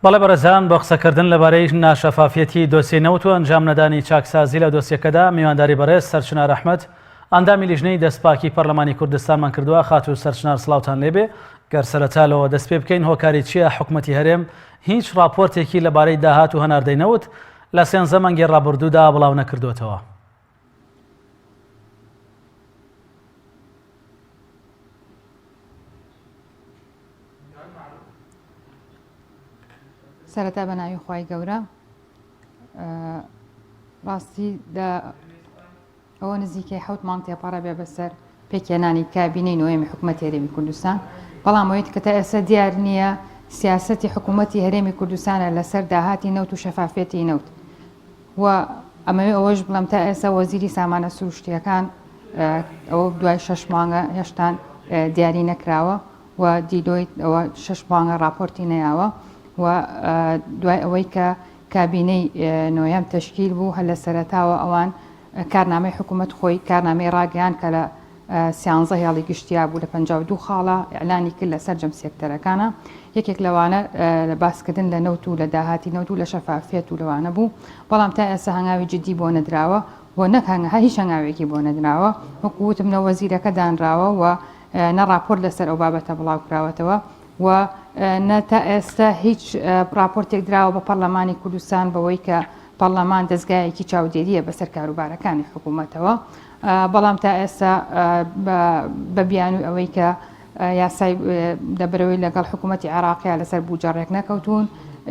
بەڵێ بەڕێزان بۆ قسەکردن لەبارەی ناشەفافیەتی دۆسیە نەوت و ئەنجام نەدانی چاکسازی لە دۆسیەکەدا میوانداری بەڕێز سەرچنار ئەحمەد ئەندامی لیژنەی دەستپاکی پەرلەمانی کوردستانمان کردووە. خاتوو سەرچنار سڵاوتان لێبێ. گەر سەرەتالەوە دەست پێ بکەین هۆکاری چییە حکوومەتی هەرێم هیچ راپۆرتێکی لەبارەی داهات و هەناردەی نەوت لە سێنزە مانگی ڕابردوودا بڵاو نەکردوێتەوە. سەرەتا بە ناوی خوای گەورە ڕاستی ئەوە نزیکەی 7 مانگ تێپەڕە بێ بەسەر پێکێنانی کابینەی نوێمی حکوومەتی هەرێمی کوردستان، بەڵام ئەوەی کە تا ئێستا دیار نییە سیاسەتی حکوومەتی هەرێمی کوردستانە لەسەر داهاتی نەوت و شەفافێتی نەوت. و ئەمەوێ ئەوەش بڵم تا ئێستا وەزیری سامانە سروشتیەکان ئەوە دوای 6 مانگە هێشتان دیاری نەکراوە و دیدۆیت ئەوە 6 مانگە راپۆرتی نەیاوە و دوای ئەوەی کە کابینەی نۆیەم تەشکیل بوو هەر لە سەرەتاوە ئەوان کارنامەی حکوومەت خۆی کارنامەی ڕاگەیان کە لە 13 هێڵی گشتیا بوو لە 52 خاڵە ئەعلانی کرد لەسەر جەم سێکتەرەکانە. یەکێک لەوانە لە باسکردن لە نەوت و لە داهاتی نەوت و لە شەفافیەت و لەوانە بوو، بەڵام تا ئێستا هەنگاوی جدی بۆ نەدراوە و نەک هیچ هەنگاوێکی بۆ نەدراوە. وەکو وتم نە وەزیرەکە دانراوە و نە راپۆرت لەسەر ئەو بابەتە بڵاو کراوەتەوە و نە تا ئێستا هیچ راپۆرتێک دراوە بە پەرلەمانی کوردستان بەوەی کە پەرلەمان دەستگایەکی چاودێریە بەسەر کاروبارەکانی حکوومەتەوە. بەڵام تا ئێستا بە بیانووی ئەوەی کە یاسای دەبەرەوەی لەگەڵ حکوومەتی عێراقیە لەسەر بوجەڕێک نەکەوتون،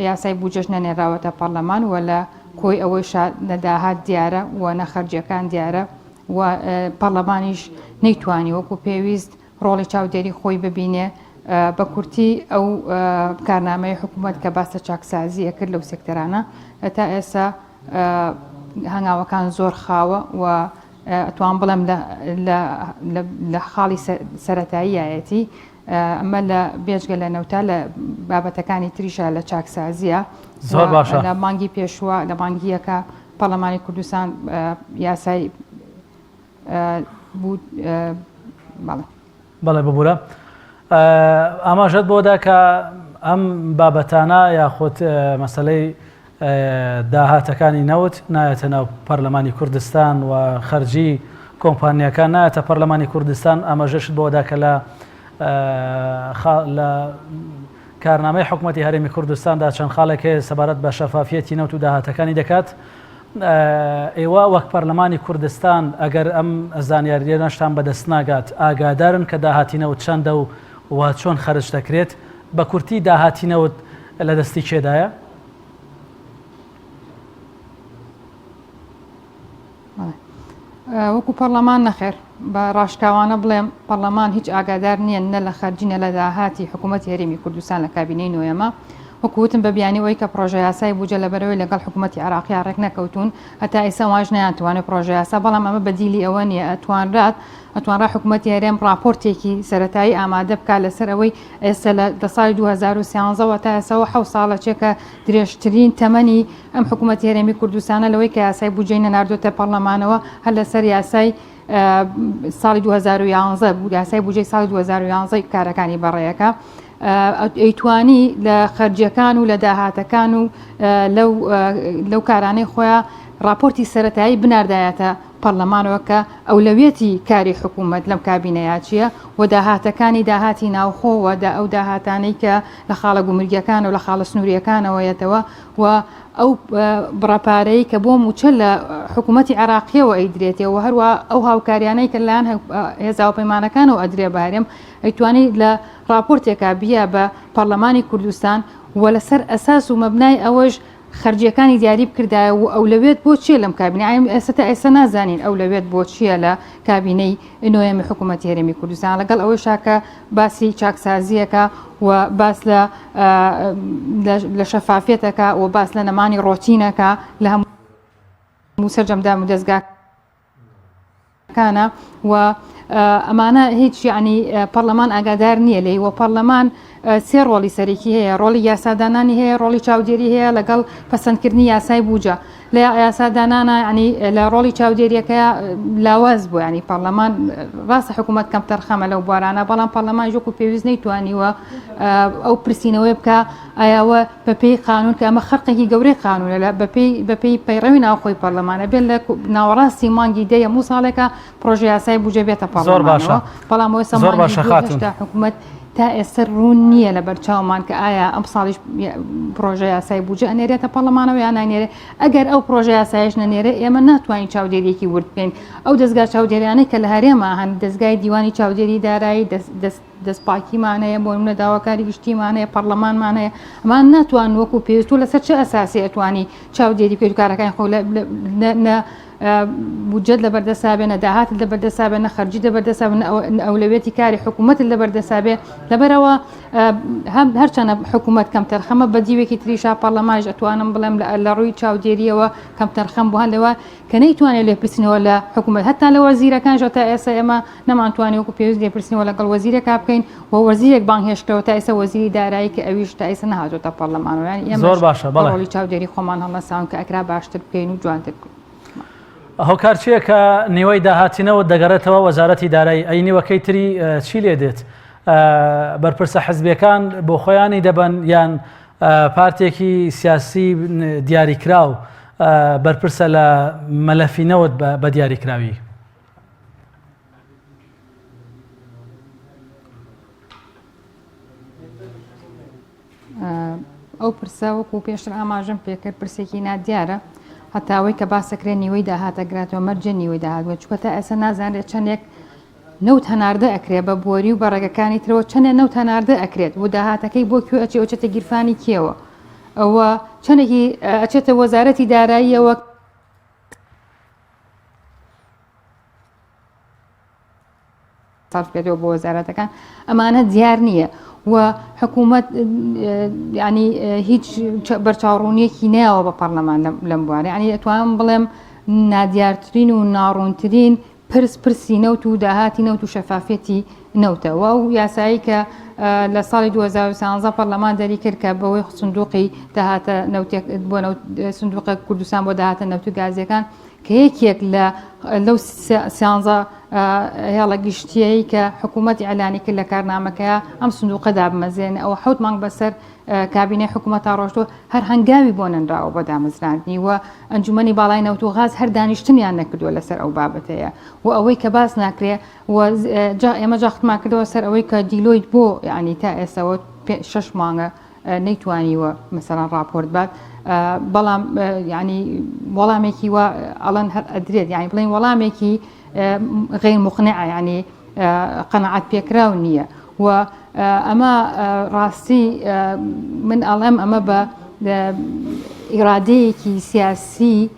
یاسای بوجەش نەنێراوەتە پەرلەمان و لە کۆی ئەوەی نەداهات دیارە و نەخەرجیەکان دیارە و پەرلەمانیش نەیتوانی وەکو پێویست ڕۆڵی چاودێری خۆی ببینێ بە کورتی ئەو کارنامەی حکوومەت کە باسە چاکسازیە کرد لەو سێکتەرانە تا ئێستا هەنگاوەکان زۆر خاوە و ئەتوان بڵێم لە خاڵی سەرەتاییایەتی ئەمە لە بێجگە لە نەوتا لە بابەتەکانی تریشە لە چاکسازیە زۆر باشە. لە مانگی پێشوە لە مانگیەکە پەرلەمانی کوردستان یاسای بوو. بەڵێ ببوورە ئاماژەت بۆدا کە ئەم بابەتانە یاخود مەسەلەی داهاتەکانی نەوت نایەتە ناو پەرلەمانی کوردستان و خەرجی کۆمپانیەکان نایەتە پەرلەمانی کوردستان. ئاماژەشت بۆدا کە لە کارنامەی حکوومەتی هەرێمی کوردستاندا چەند خاڵێک هەیە سەبارەت بە شەفافیەتی نەوت و داهاتەکانی دەکات. ئێوە وەک پەرلەمانی کوردستان ئەگەر ئەم زانیاریە نەشتان بەدەست ناگات ئاگادارن کە داهاتی نەوت چەندە و چۆن خەرج دەکرێت؟ بە کورتی داهاتی نەوت لە دەستی کێدایە؟ وەکو پەرلەمان نەخێر بە ڕاشکاوانە بڵێم پەرلەمان هیچ ئاگادار نییە نە لە خەرجینە لە داهاتی حکوومەتی هەرێمی کوردستان لە کابینەی نوێمە. وەکووتم بە بیانیەوەی کە پرۆژە یاسای بوجە لەبەرەوەی لەگەڵ حکوومەتی عێراقی ڕێک نەکەوتون هەتا ئێستا واژ نەیانتوانێت پرۆژە یاسا، بەڵام ئەمە بەدیلی ئەوە نییە ئەتوانرا حکوومەتی هەرێم راپۆرتێکی سەرەتایی ئامادە بکات لەسەر ئەوەی ئێستا لە ساڵی 2013 تا ئێستا 7 ساڵە چێکە درێژترین تەمەنی ئەم حکوومەتی هەرێمی کوردستانە لەوەی کە یاسای بوجەی نەناردوتە پەرلەمانەوە هەر لەسەر یاسای ساڵی 2011 بوو، یاسای بوجەی ساڵی 2011 کارەکانی بەڕێیەکە ئەیتوانی لە خەرجیەکان و لە داهاتەکان و لەو کارانەی خۆیان راپۆرتی سەرەتایی بناردایەتە پەرلەمانەوە کە ئەولەویەتی کاری حکوومەت لەم کابینەیە چییە و داهاتەکانی داهاتی ناوخۆوە ئەو داهاتانەی کە لە خاڵە گومرگیەکان و لە خاڵە سنووریەکانەوەیەتەوە و ئەو بڕەپارەی کە بۆ موچە لە حکوومەتی عێراقیەوە ئەیدرێتەوە هەروە ئەو هاوکاریانەی کە لایەن هێزاو پەیمانەکانەوە ئەدرێ بارێم ئەیتوانێت لە راپۆرتێکا بیا بە پەرلەمانی کوردستان و لەسەر ئەساس و مەبنای ئەوەش خەرجیەکانی دیاری بکردایە و ئەولەوێت بۆ چیە لەم کابینە ئێستا نازانین ئەولەوێت بۆ چییە لە کابینەی نوێمی حکوومەتی هەرێمی کوردستان لەگەڵ ئەوەی شاکە باسی چاکسازیەکە و باس لە شەفافێتەکە و باس لە نەمانی ڕۆتینەکە لە هەموو سەرجەمدام و دەستگاکانە و ئەمانە هیچ یعنی پەرلەمان ئاگادار نییە لێی و پەرلەمان سێ ڕۆڵی سەرێکی هەیە ڕۆڵی یاسادانانی هەیە ڕۆڵی چاودێری هەیە لەگەڵ پەسەندکردنی یاسای بوجە لە یاسادانانە ینی لە ڕۆڵی چاودێریەکە لاواز بوو ینی پەرلەمان ڕاستە حکوومەت کەم تەرخەمە لەو بوارانە بەڵام پەرلەمان ژووک و پێویست نەیتوانیوە ئەو پرسیینەوەی بکە ئایاوە بەپێی قانون کە ئەمە خەرقێکی گەورەی قانونە لە بەپێی پەیڕەوی ناوخۆی پەرلەمانە بێت لە ناوەڕاستی مانگی دەیە مو ساڵێکە پرۆژه یاسای بوجە بێتە پەرلەمانەوە بەڵام ئەوە سەمانگی حکوومەت تا ئێستا ڕوون نییە لە بەرچاومان کە ئایا ئەم ساڵیش پرۆژه یاسای بوجە ئەنێرێتە پەرلەمانەوە یان نانێرێ ئەگەر ئەو پرۆژه یاسایش نەنێرێ ئێمە ناتوانین چاودێریەکی ورد بکەین ئەو دەستگا چاودێریانەی کە لە هەرێمە هەن دەستگای دیوانی چاودێری دارایی دەستپاکیمانەیە بۆ منە داواکاری گشتیمانەیە پەرلەمانمانەیە ئەمان ناتوان وەکو پێویست و لەسەر چه ئەساسی ئەتوانی چاودێری بکەیت کارەکانی خۆ بودجەت لە بەردەسابێ نەداهات لە بەردەسابێ نە خەرجی لە بەردەسابێ ئەولەوێتی کاری حکوومەت لە بەردەسابێ لەبەرەوە هەرچەنە حکوومەت کەم تەرخەمە بە دیوێکی تریشا پەرلەمانش ئەتوانم بڵێم لە ڕووی چاودێریەوە کەم تەرخەم بووهان لەوە کە نەیتوانێت لێپرسینەوە لە حکوومەت هەتا لە وەزیرەکانژە تا ئێستا ئێمە نەمانتوانی وەکو پێویست لێپرسینەوە لەگەڵ وەزیرێکا بکەین و وەزیرێک بانگهێشتەوە تا ئێستا وەزیری دارایی کە ئەویش تا ئێستا نەهاتۆتە پەرلەمانەوە یانی ئێمە زۆر باشە بەڵی چاودێری خۆمان هەڵەساون کە ئەکرا باشتر بکەین و جوانتر هۆکارچیە کە نێوەی داهاتینەوە دەگەڕێتەوە وەزارەتی دارایی ئەی نیوەکەی تری چی لێ دێت بەرپرسە حزبیەکان بۆ خۆیانی دەبن یان پارتێکی سیاسی دیاریکراو بەرپرسە لە مەلەفینەوەت بە دیاریکراوی ئەو پرسە وەکو پێشتر ئاماژەم پێکرد پرسێکی نادیارە هەتاوەی کە باسەکرێن نیوەی داهاتەگراتەوە مەرجە نیوەی داهاتوە چکە تا ئێستا نازانرێت چەندێک نەوت هەناردە ئەکرێ بە بۆری و بەڕێگەکانی ترەوە چەندێک نەوت هەناردە ئەکرێت و داهاتەکەی بۆ کوێ ئەچێ ئەوچێتە گیرفانی کێوە ئەوە چەندێکی ئەچێتە وەزارەتی داراییەوە سەرف بێتەوە بۆ وەزارەتەکان ئەمانە دیار نییە و حکوومەت ینی هیچ بەرچاوڕوونیەکی نایەوە بە پەرلەمان لەم بوارە ینی ئەتوانم بڵێم نادیارترین و ناڕوونترین پرسی نەوت و داهاتی نەوت و شەفافێتی نەوتەوە و یاسایی کە لە ساڵی 2013 پەرلەمان دەری کرد کە بەوەی سندوقی داهاتە نەوتێک بۆ سندوقە کوردستان بۆ داهاتە نەوت و گازیەکان کە یەکێک لەو سیانزە هێڵە گشتیایی کە حکوومەتی ئەلانی کرد لە کارنامەکەیە ئەم سندوقەدا بمەزێن ئەوە 7 مانگ بەسەر کابینەی حکوومەت تا ڕۆژتۆ هەر هەنگاوی بۆ نەنراوە بۆ دامەزراندنی و ئەنجومەنی باڵای نەوت و غاز هەر دانیشتنیان نەکردووە لەسەر ئەو بابەتەیە و ئەوەی کە باس ناکرێ ئێمە جاختمان کردەوە سەر ئەوەی کە دیلۆیت بۆ ینی تا ئێستاوە 6 مانگە نەیتوانیوە مەسەڵەن راپۆرت بات بەڵام ینی وەڵامێکی وە ئەڵەن هەر ئەدرێت یانی بڵین وەڵامێکی غیر مقنعە ینی قەنەعەت پێکراو نییە و ئەمە ڕاستی من ئەڵێم ئەمە بە ئیرادەیەکی سیاسی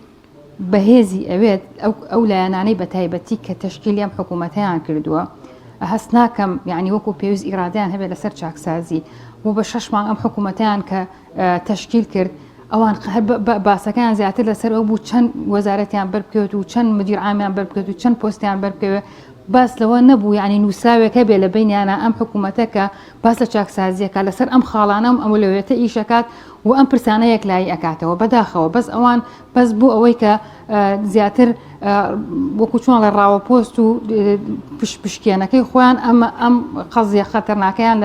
بەهێزی ئەوێت ئەو لایەنانەی بە تایبەتی کە تەشکیلی ئەم حکوومەتیان کردووە هەست ناکەم یعنی وەکو پێویست ئیرادیان هەبێت لەسەر چاکسازی و بە 6 مانگ ئەم حکوومەتیان کە تەشکیل کرد ئەوان باسەکان زیاتر لەسەر ئەو بوو چەند وەزارەتیان بەربکەوت و چەند مدیر عامیان بەربکەوت و چەند پۆستیان بەربکەوێت باس لەوە نەبوو یعنی نووساوێکە بێ لە بینیانە ئەم حکوومەتەکە باس لە چاکسازیەکە لەسەر ئەم خاڵانەم ئەم لەوێتە ئیشەکات و ئەم پرسانە یەکلایی ئەکاتەوە بەداخەوە بەس ئەوان بەس بوو ئەوەی کە زیاتر وەکو چۆن لە ڕاوەپۆست و پشکێنەکەی خۆیان ئەم قەزیە خەتەرناکەیان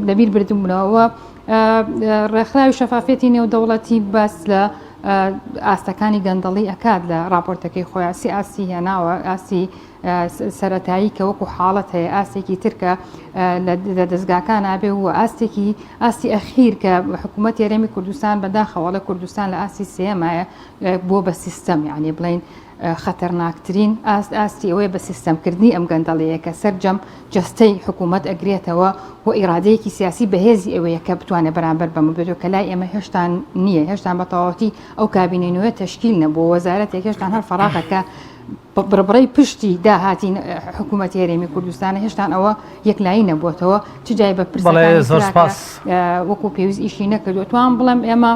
لەبیر بردبوونەوە ڕێکخراوی شەفافێتی نێودەوڵەتی بەس لە ئاستەکانی گەندەڵی ئەکات لە راپۆرتەکەی خۆیان ئاسی هێناوە ئاسی سەرەتایی کە وەکو حاڵەت هەیە ئاستێکی ترکە لە دەستگاکان نابێ و ئاستی ئەخیر کە حکوومەت یاریمی کوردستان بەداخەوە لە کوردستان لە ئاسی سێمایە بۆ بە سیستەم یعنی بڵین خەتەرناکترین ئاستی ئەوەیە بە سیستەمکردنی ئەم گەندەڵەیە کە سەررجەم جستەی حکوومەت ئەگرێتەوە و ئیرادەیەکی سیاسی بەهێزی ئەوەیە کە بتوانێت بەرامبەر بەمە بێت و کە لای ئێمە هێشتان نییە هێشتان بە تەواوەتی ئەو کابینەوە تەشکیل نەبوو وەزارەتێک هێشتان هەر فەراغەکە بڕبڕی پشتی داهاتی حکوومەت یاریمی کوردستانە هێشتان ئەوە یەکلایی نەبووتەوە چ جای بە پرسەکانی وەکو پێویست ئیشی نەکردو توان بڵێم ئێمە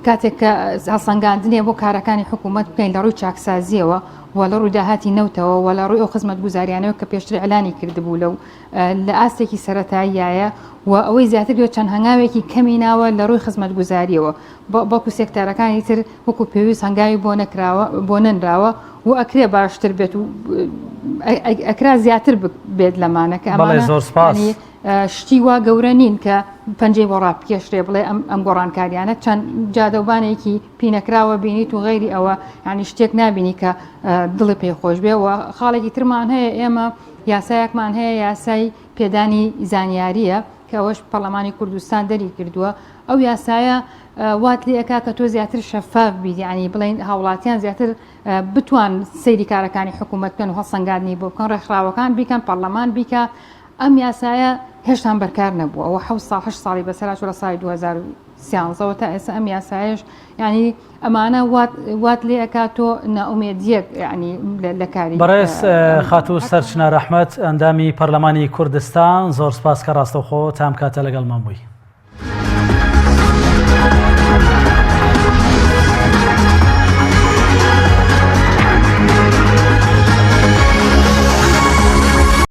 کاتێک کە هەڵسەنگاندنێ بۆ کارەکانی حکوومەت بکەین لە ڕووی چاکسازیەوە وە لە ڕووداهاتی نەوتەوە وە لە ڕووی ئەو خزمەت گوزاریانەوە کە پێشتر ئەلانی کردبوو لەو لە ئاستێکی سەرەتاییایە و ئەوەی زیاتر چەند هەنگاوێکی کەمی ناوە لە ڕووی خزمەت گوزاریەوە بەڵکو سێکتارەکانی تر وەکو پێویست هەنگاوی بۆ نەنراوە و ئەکرێ باشتر بێت و ئەکرا زیاتر بێت لەمانە کە ئەمانە شتی وا گەورە نین کە پەنجەی بۆ ڕاپکێشرێ بڵێ ئەم گۆڕانکاریانە چەند جادەوبانێکی پینەکراوە بینیت و غەیری ئەوە ینی شتێک نبینی کە دڵی پێی خۆش بێ و خاڵێکی ترمان هەیە ئێمە یاسایەکمان هەیە یاسای پێدانی زانیاریە کە ئەوەش پەرلەمانی کوردستان دەری کردووە ئەو یاسایە وات لێ ئەکا کە تۆ زیاتر شەفاف بیت ینی بڵین هاوڵاتیان زیاتر بتوان سەیری کارەکانی حکوومەت بکەن و هەڵسەنگاندنی بۆ بکەن ڕێکخراوەکان بیکەن پەرلەمان بیکە ئەم یاسایە هێشتان بەرکار نەبووە ئەوە 7 ساڵی بەسەرا لە ساڵی 2013ەوە تا ئێستا ئەم یاسایش ینی ئەمانە وات لێ ئەکا تۆ نائومێدیەک ینی لە کاری بەڕێز خاتوو سەرچنە ڕەحمەت ئەندامی پەرلەمانی کوردستان زۆر سپاس کە ڕاستەوخۆ تام کاتە لەگەڵمان بووی.